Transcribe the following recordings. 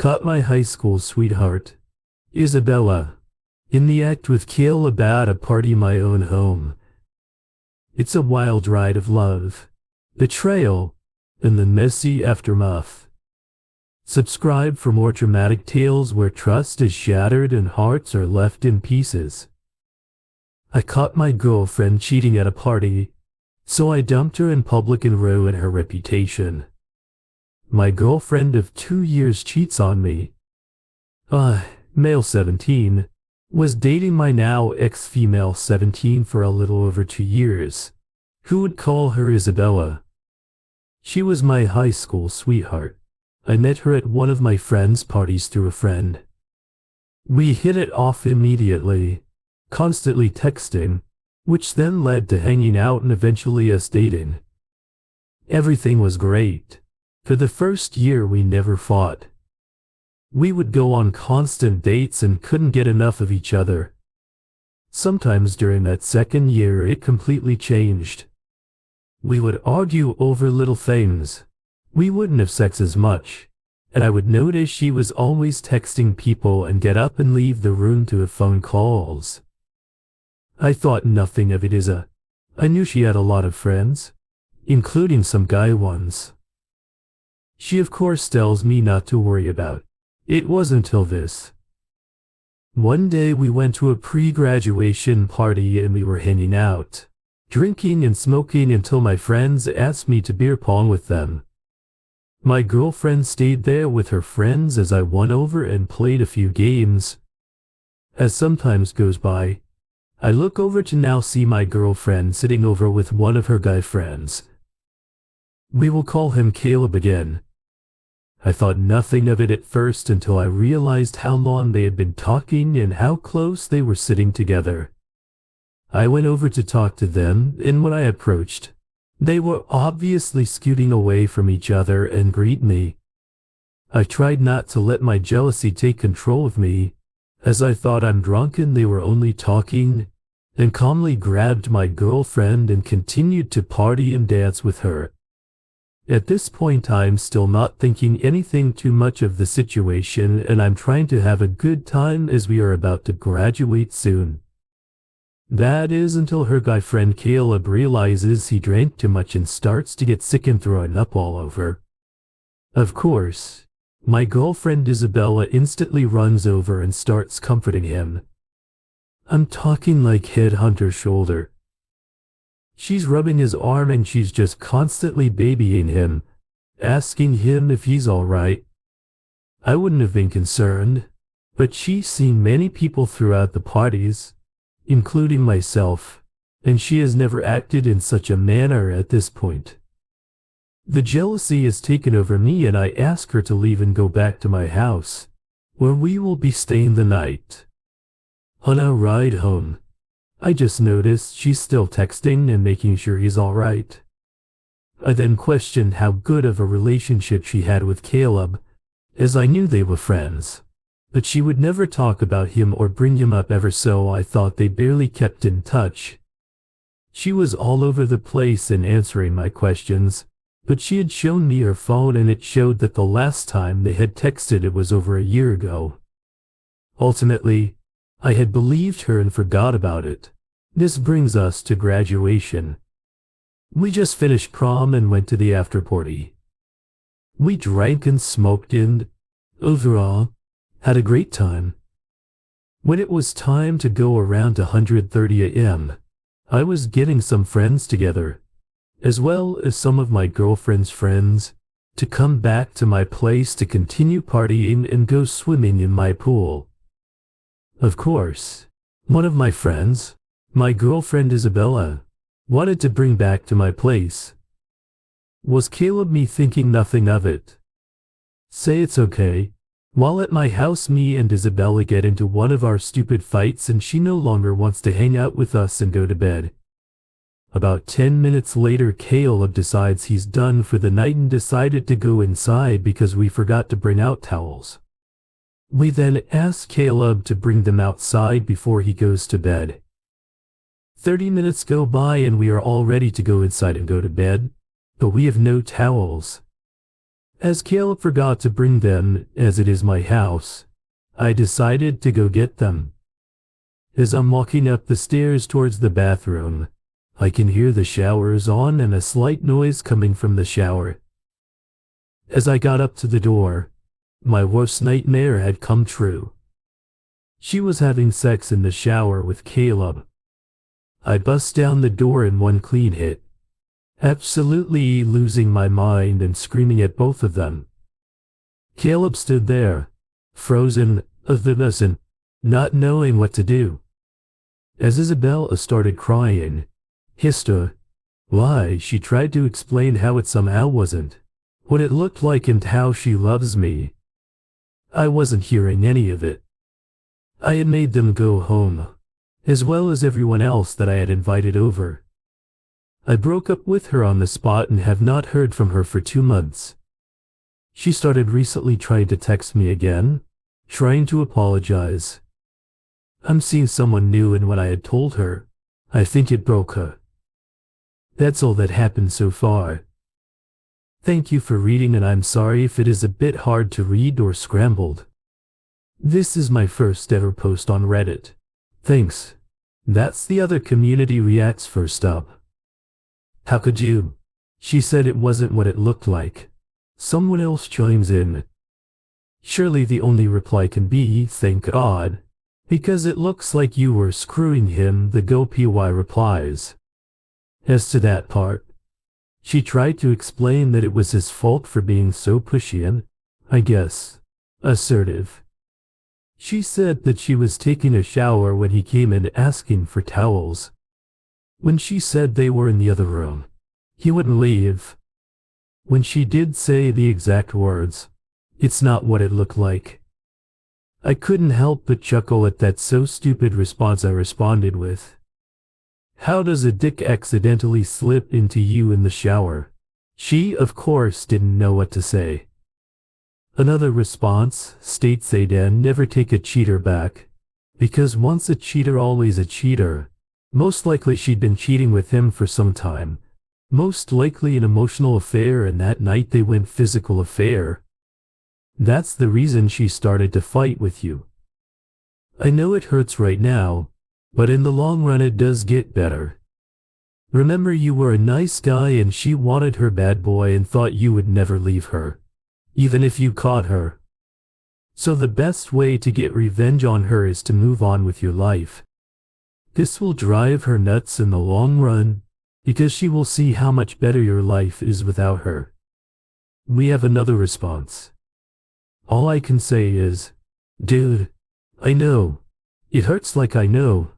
caught my high school sweetheart, Isabella, in the act with Caleb at a party in my own home. It's a wild ride of love, betrayal, and the messy aftermath. Subscribe for more dramatic tales where trust is shattered and hearts are left in pieces. I caught my girlfriend cheating at a party, so I dumped her in public and ruined her reputation. My girlfriend of 2 years cheats on me. Male 17, was dating my now ex-female 17 for a little over 2 years. Who would call her Isabella? She was my high school sweetheart. I met her at one of my friend's parties through a friend. We hit it off immediately, constantly texting, which then led to hanging out and eventually us dating. Everything was great. For the first year we never fought. We would go on constant dates and couldn't get enough of each other. Sometimes during that second year it completely changed. We would argue over little things. We wouldn't have sex as much, and I would notice she was always texting people and get up and leave the room to have phone calls. I thought nothing of it. I knew she had a lot of friends, including some guy ones. She of course tells me not to worry about. It wasn't until this. One day we went to a pre-graduation party and we were hanging out, drinking and smoking until my friends asked me to beer pong with them. My girlfriend stayed there with her friends as I went over and played a few games. As some time goes by, I look over to now see my girlfriend sitting over with one of her guy friends. We will call him Caleb again. I thought nothing of it at first until I realized how long they had been talking and how close they were sitting together. I went over to talk to them, and when I approached, they were obviously scooting away from each other and greet me. I tried not to let my jealousy take control of me, as I thought I'm drunk and they were only talking, and calmly grabbed my girlfriend and continued to party and dance with her. At this point I'm still not thinking anything too much of the situation, and I'm trying to have a good time as we are about to graduate soon. That is until her guy friend Caleb realizes he drank too much and starts to get sick and throwing up all over. Of course, my girlfriend Isabella instantly runs over and starts comforting him. I'm talking like head on her shoulder. She's rubbing his arm and she's just constantly babying him, asking him if he's alright. I wouldn't have been concerned, but she's seen many people throughout the parties, including myself, and she has never acted in such a manner at this point. The jealousy has taken over me and I ask her to leave and go back to my house, where we will be staying the night. On our ride home, I just noticed she's still texting and making sure he's alright. I then questioned how good of a relationship she had with Caleb, as I knew they were friends, but she would never talk about him or bring him up ever, so I thought they barely kept in touch. She was all over the place in answering my questions, but she had shown me her phone and it showed that the last time they had texted it was over a year ago. Ultimately, I had believed her and forgot about it. This brings us to graduation. We just finished prom and went to the after party. We drank and smoked and, overall, had a great time. When it was time to go around 1:30 a.m., I was getting some friends together, as well as some of my girlfriend's friends, to come back to my place to continue partying and go swimming in my pool. Of course, one of my friends, my girlfriend Isabella, wanted to bring back to my place. Was Caleb me thinking nothing of it? Say it's okay. While at my house, me and Isabella get into one of our stupid fights and she no longer wants to hang out with us and go to bed. About 10 minutes later, Caleb decides he's done for the night and decided to go inside because we forgot to bring out towels. We then ask Caleb to bring them outside before he goes to bed. 30 minutes go by and we are all ready to go inside and go to bed, but we have no towels. As Caleb forgot to bring them, as it is my house, I decided to go get them. As I'm walking up the stairs towards the bathroom, I can hear the showers on and a slight noise coming from the shower. As I got up to the door, my worst nightmare had come true. She was having sex in the shower with Caleb. I bust down the door in one clean hit, absolutely losing my mind and screaming at both of them. Caleb stood there, frozen, innocent, not knowing what to do. As Isabella started crying, hissed her, why, she tried to explain how it somehow wasn't what it looked like and how she loves me. I wasn't hearing any of it. I had made them go home, as well as everyone else that I had invited over. I broke up with her on the spot and have not heard from her for 2 months. She started recently trying to text me again, trying to apologize. I'm seeing someone new, and what I had told her, I think it broke her. That's all that happened so far. Thank you for reading, and I'm sorry if it is a bit hard to read or scrambled. This is my first ever post on Reddit. Thanks. That's the other community reacts first up. How could you? She said it wasn't what it looked like. Someone else chimes in. Surely the only reply can be, thank God, because it looks like you were screwing him. The GoPY replies. As to that part, she tried to explain that it was his fault for being so pushy and, I guess, assertive. She said that she was taking a shower when he came in asking for towels. When she said they were in the other room, he wouldn't leave. When she did say the exact words, it's not what it looked like. I couldn't help but chuckle at that so stupid response. I responded with, how does a dick accidentally slip into you in the shower? She, of course, didn't know what to say. Another response states they'd never take a cheater back, because once a cheater, always a cheater. Most likely she'd been cheating with him for some time. Most likely an emotional affair, and that night they went physical affair. That's the reason she started to fight with you. I know it hurts right now, but in the long run it does get better. Remember, you were a nice guy and she wanted her bad boy and thought you would never leave her, even if you caught her. So the best way to get revenge on her is to move on with your life. This will drive her nuts in the long run, because she will see how much better your life is without her. We have another response. All I can say is, dude, I know. It hurts like I know.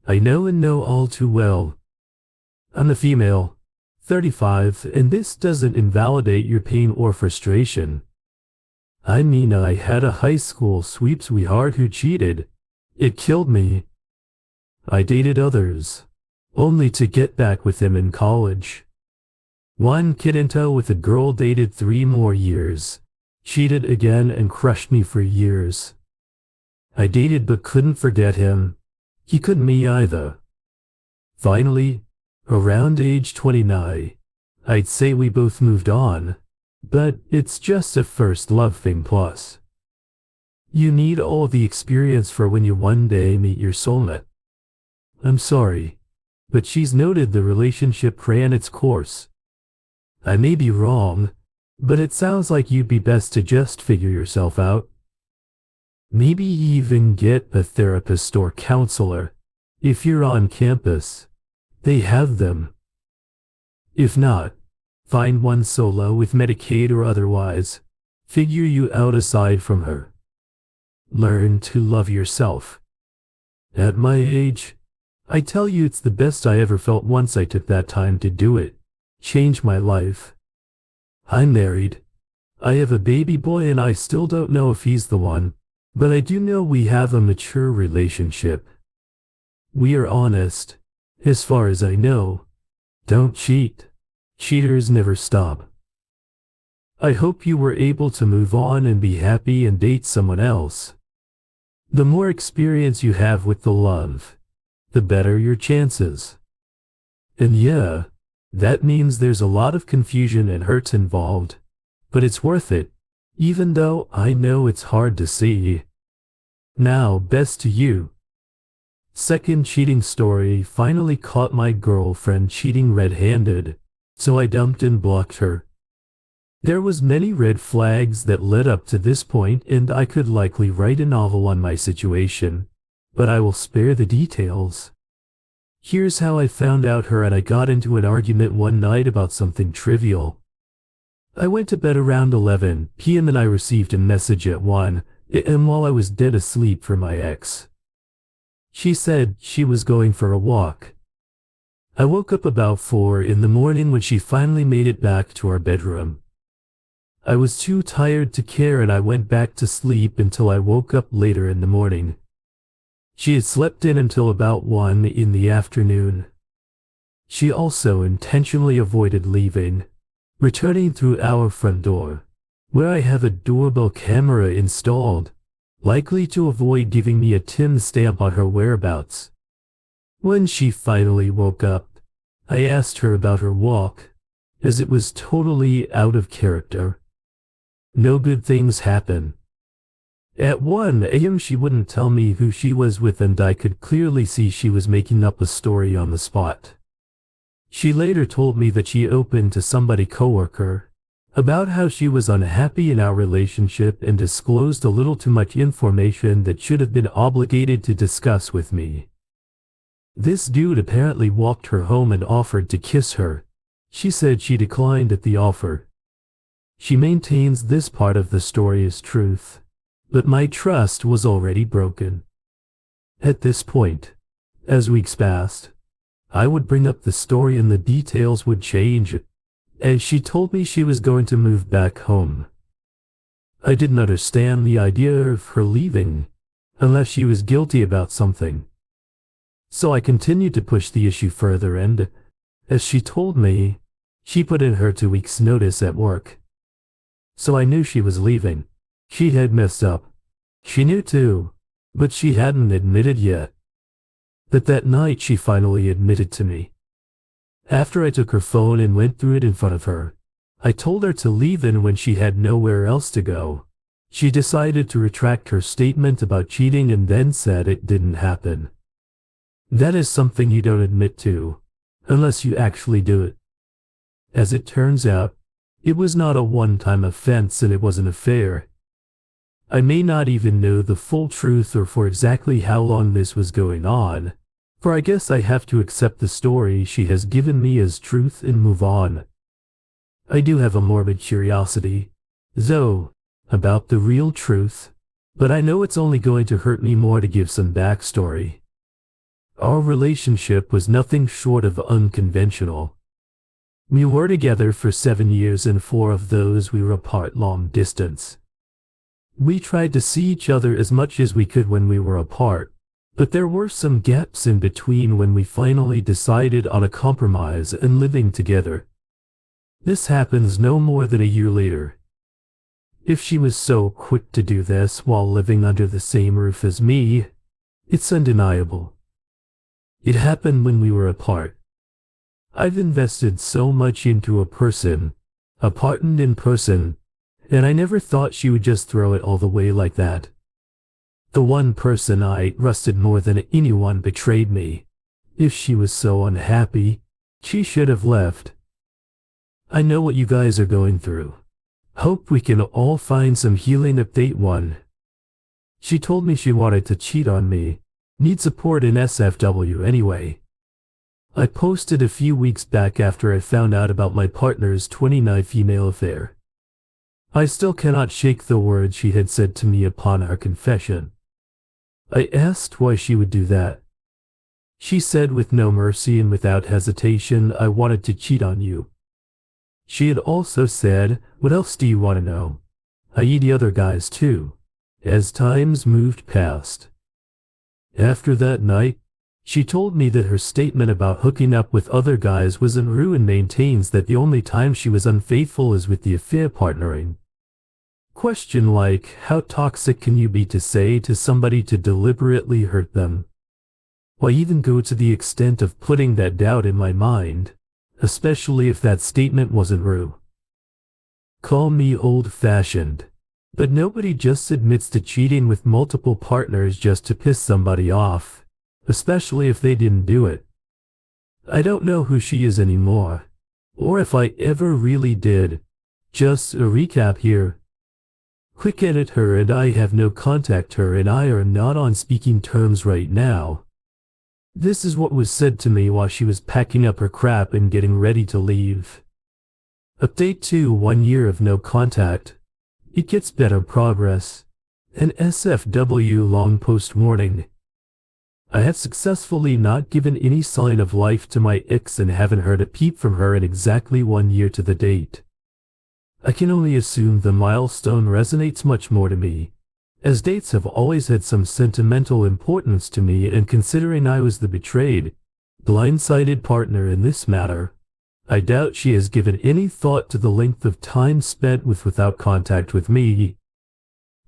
I know and know all too well. I'm a female, 35, and this doesn't invalidate your pain or frustration. I mean, I had a high school sweetheart who cheated. It killed me. I dated others, only to get back with them in college. One kid in tow with a girl, dated 3 more years, cheated again and crushed me for years. I dated but couldn't forget him. He couldn't me either. Finally, around age 29, I'd say we both moved on, but it's just a first love thing. Plus, you need all the experience for when you one day meet your soulmate. I'm sorry, but she's noted the relationship ran its course. I may be wrong, but it sounds like you'd be best to just figure yourself out. Maybe even get a therapist or counselor. If you're on campus, they have them. If not, find one solo with Medicaid or otherwise. Figure you out aside from her. Learn to love yourself. At my age, I tell you, it's the best I ever felt once I took that time to do it. Changed my life. I'm married. I have a baby boy and I still don't know if he's the one, but I do know we have a mature relationship. We are honest. As far as I know, don't cheat. Cheaters never stop. I hope you were able to move on and be happy and date someone else. The more experience you have with the love, the better your chances. And yeah, that means there's a lot of confusion and hurts involved. but it's worth it, even though I know it's hard to see. Now, best to you. Second cheating story. Finally caught my girlfriend cheating red-handed, so I dumped and blocked her. There was many red flags that led up to this point, and I could likely write a novel on my situation, but I will spare the details. Here's how I found out her and I got into an argument one night about something trivial. I went to bed around 11 p.m. and I received a message at 1 a.m. while I was dead asleep from my ex. She said she was going for a walk. I woke up about 4 in the morning when she finally made it back to our bedroom. I was too tired to care and I went back to sleep until I woke up later in the morning. She had slept in until about 1 in the afternoon. She also intentionally avoided leaving, returning through our front door, where I have a doorbell camera installed, likely to avoid giving me a timestamp on her whereabouts. When she finally woke up, I asked her about her walk, as it was totally out of character. No good things happen. At 1 a.m. she wouldn't tell me who she was with, and I could clearly see she was making up a story on the spot. She later told me that she opened to somebody coworker about how she was unhappy in our relationship and disclosed a little too much information that should have been obligated to discuss with me. This dude apparently walked her home and offered to kiss her. She said she declined at the offer. She maintains this part of the story is truth, but my trust was already broken. At this point, as weeks passed, I would bring up the story and the details would change, as she told me she was going to move back home. I didn't understand the idea of her leaving, unless she was guilty about something. So I continued to push the issue further and, as she told me, she put in her 2 weeks' notice at work. So I knew she was leaving. She had messed up. She knew too, but she hadn't admitted yet. But that night she finally admitted to me. After I took her phone and went through it in front of her, I told her to leave, and when she had nowhere else to go, she decided to retract her statement about cheating and then said it didn't happen. That is something you don't admit to, unless you actually do it. As it turns out, it was not a one-time offense and it was an affair. I may not even know the full truth or for exactly how long this was going on, for I guess I have to accept the story she has given me as truth and move on. I do have a morbid curiosity, though, about the real truth, but I know it's only going to hurt me more to give some backstory. Our relationship was nothing short of unconventional. We were together for 7 years and 4 of those we were apart long distance. We tried to see each other as much as we could when we were apart, but there were some gaps in between when we finally decided on a compromise and living together. This happens no more than a year later. If she was so quick to do this while living under the same roof as me, it's undeniable. It happened when we were apart. I've invested so much into a person, a partner in person, and I never thought she would just throw it all the way like that. The one person I trusted more than anyone betrayed me. If she was so unhappy, she should have left. I know what you guys are going through. Hope we can all find some healing. Update 1. She told me she wanted to cheat on me. Need support in SFW anyway. I posted a few weeks back after I found out about my partner's 29 female affair. I still cannot shake the words she had said to me upon our confession. I asked why she would do that. She said with no mercy and without hesitation, I wanted to cheat on you. She had also said, what else do you want to know? I eat the other guys too. As times moved past. After that night, she told me that her statement about hooking up with other guys was untrue and maintains that the only time she was unfaithful is with the affair partnering. Question like, how toxic can you be to say to somebody to deliberately hurt them? Why even go to the extent of putting that doubt in my mind, especially if that statement wasn't true? Call me old-fashioned, but nobody just admits to cheating with multiple partners just to piss somebody off, especially if they didn't do it. I don't know who she is anymore, or if I ever really did. Just a recap here. Quick edit: her and I have no contact. Her and I are not on speaking terms right now. This is what was said to me while she was packing up her crap and getting ready to leave. Update 2: 1 year of no contact. It gets better. Progress. An SFW long post warning. I have successfully not given any sign of life to my ex and haven't heard a peep from her in exactly 1 year to the date. I can only assume the milestone resonates much more to me, as dates have always had some sentimental importance to me, and considering I was the betrayed, blindsided partner in this matter, I doubt she has given any thought to the length of time spent without contact with me.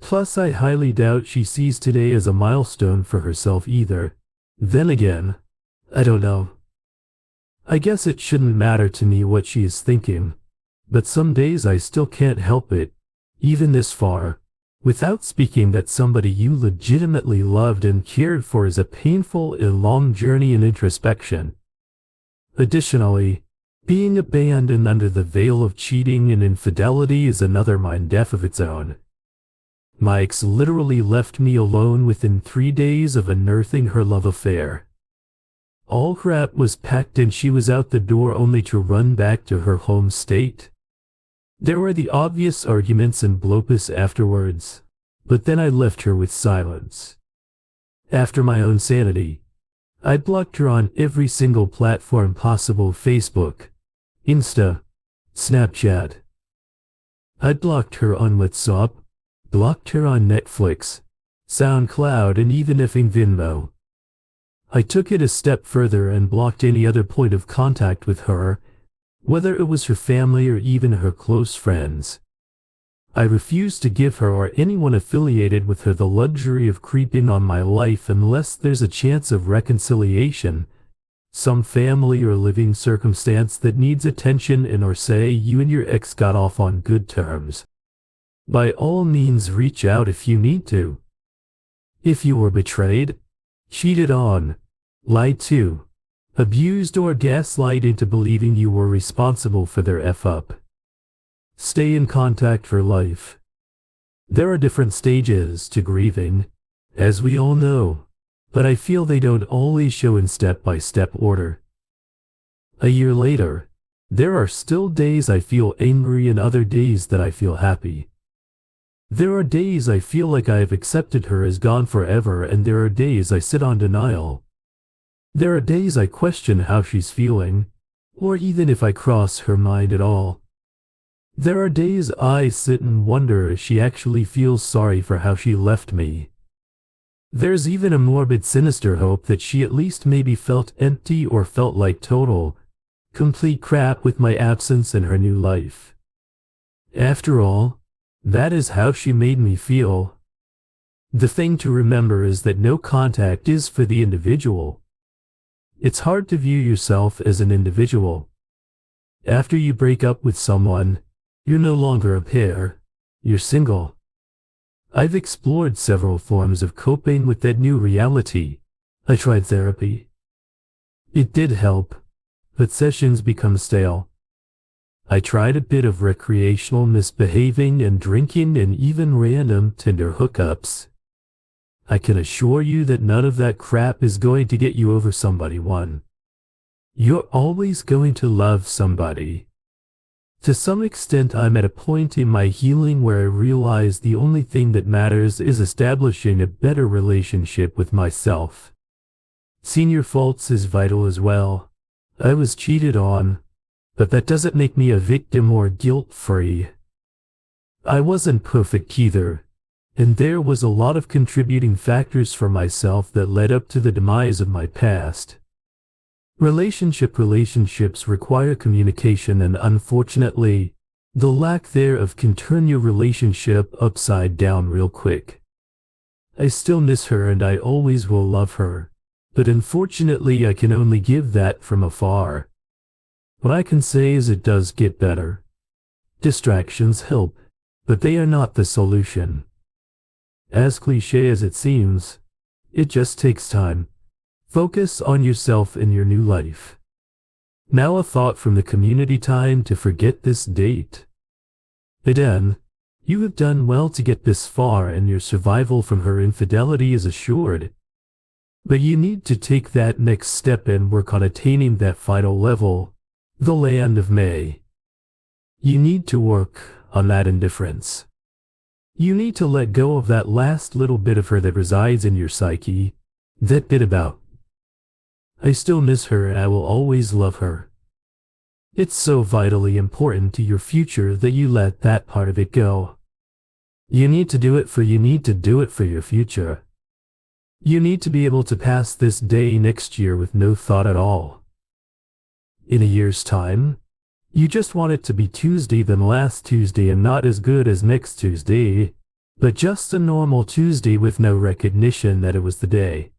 Plus, I highly doubt she sees today as a milestone for herself either. Then again, I don't know. I guess it shouldn't matter to me what she is thinking, but some days I still can't help it, even this far, without speaking, that somebody you legitimately loved and cared for is a painful and long journey in introspection. Additionally, being abandoned under the veil of cheating and infidelity is another mind f of its own. My ex literally left me alone within 3 days of unearthing her love affair. All crap was packed and she was out the door only to run back to her home state. There were the obvious arguments and blowups afterwards, but then I left her with silence. After my own sanity, I blocked her on every single platform possible: Facebook, Insta, Snapchat. I blocked her on WhatsApp, blocked her on Netflix, SoundCloud, and even effing Venmo. I took it a step further and blocked any other point of contact with her, whether it was her family or even her close friends. I refused to give her or anyone affiliated with her the luxury of creeping on my life unless there's a chance of reconciliation, some family or living circumstance that needs attention, and or say you and your ex got off on good terms. By all means, reach out if you need to. If you were betrayed, cheated on, lied to, abused, or gaslighted into believing you were responsible for their F-up, stay in contact for life. There are different stages to grieving, as we all know, but I feel they don't always show in step-by-step order. A year later, there are still days I feel angry and other days that I feel happy. There are days I feel like I have accepted her as gone forever, and there are days I sit on denial. There are days I question how she's feeling, or even if I cross her mind at all. There are days I sit and wonder if she actually feels sorry for how she left me. There's even a morbid, sinister hope that she at least maybe felt empty or felt like total, complete crap with my absence in her new life. After all, that is how she made me feel. The thing to remember is that no contact is for the individual. It's hard to view yourself as an individual. After you break up with someone, you're no longer a pair, you're single. I've explored several forms of coping with that new reality. I tried therapy. It did help, but sessions become stale. I tried a bit of recreational misbehaving and drinking and even random Tinder hookups. I can assure you that none of that crap is going to get you over somebody. You're always going to love somebody. To some extent, I'm at a point in my healing where I realize the only thing that matters is establishing a better relationship with myself. Seeing your faults is vital as well. I was cheated on, but that doesn't make me a victim or guilt-free. I wasn't perfect either, and there was a lot of contributing factors for myself that led up to the demise of my past. Relationships require communication, and unfortunately, the lack thereof can turn your relationship upside down real quick. I still miss her and I always will love her, but unfortunately I can only give that from afar. What I can say is it does get better. Distractions help, but they are not the solution. As cliché as it seems, it just takes time. Focus on yourself and your new life. Now a thought from the community. Time to forget this date. Eden, you have done well to get this far and your survival from her infidelity is assured. But you need to take that next step and work on attaining that final level, the land of May. You need to work on that indifference. You need to let go of that last little bit of her that resides in your psyche, that bit about, I still miss her and I will always love her. It's so vitally important to your future that you let that part of it go. You need to do it for your future. You need to be able to pass this day next year with no thought at all. In a year's time, you just want it to be Tuesday than last Tuesday and not as good as next Tuesday, but just a normal Tuesday with no recognition that it was the day.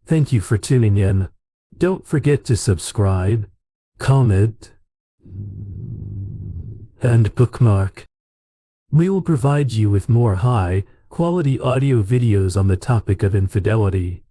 Thank you for tuning in. Don't forget to subscribe, comment, and bookmark. We will provide you with more high-quality audio videos on the topic of infidelity.